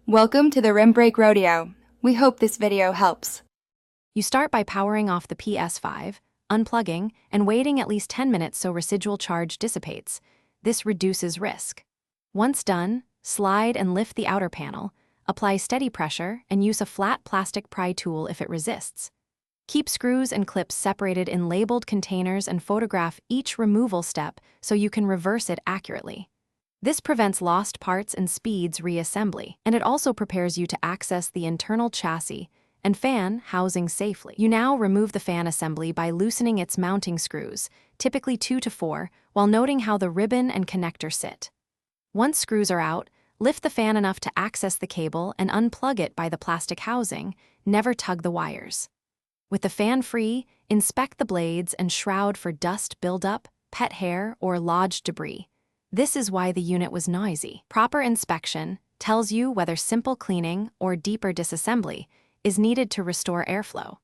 Welcome to the Rim Brake Rodeo. We hope this video helps. You start by powering off the Ps5, unplugging, and waiting at least 10 minutes so residual charge dissipates. This reduces risk. Once done, slide and lift the outer panel, apply steady pressure, and use a flat plastic pry tool if it resists. Keep screws and clips separated in labeled containers and photograph each removal step so you can reverse it accurately. This prevents lost parts and speeds reassembly, and it also prepares you to access the internal chassis and fan housing safely. You now remove the fan assembly by loosening its mounting screws, typically 2 to 4, while noting how the ribbon and connector sit. Once screws are out, lift the fan enough to access the cable and unplug it by the plastic housing. Never tug the wires. With the fan free, inspect the blades and shroud for dust buildup, pet hair, or lodged debris. This is why the unit was noisy. Proper inspection tells you whether simple cleaning or deeper disassembly is needed to restore airflow.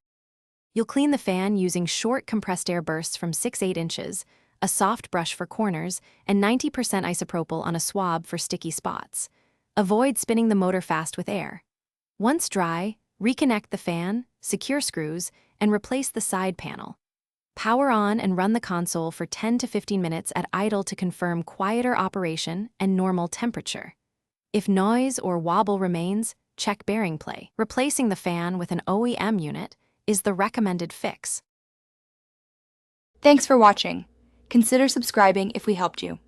You'll clean the fan using short compressed air bursts from 6-8 inches, a soft brush for corners, and 90% isopropyl on a swab for sticky spots. Avoid spinning the motor fast with air. Once dry, reconnect the fan, secure screws, and replace the side panel. Power on and run the console for 10 to 15 minutes at idle to confirm quieter operation and normal temperature. If noise or wobble remains, check bearing play. Replacing the fan with an OEM unit is the recommended fix. Thanks for watching. Consider subscribing if we helped you.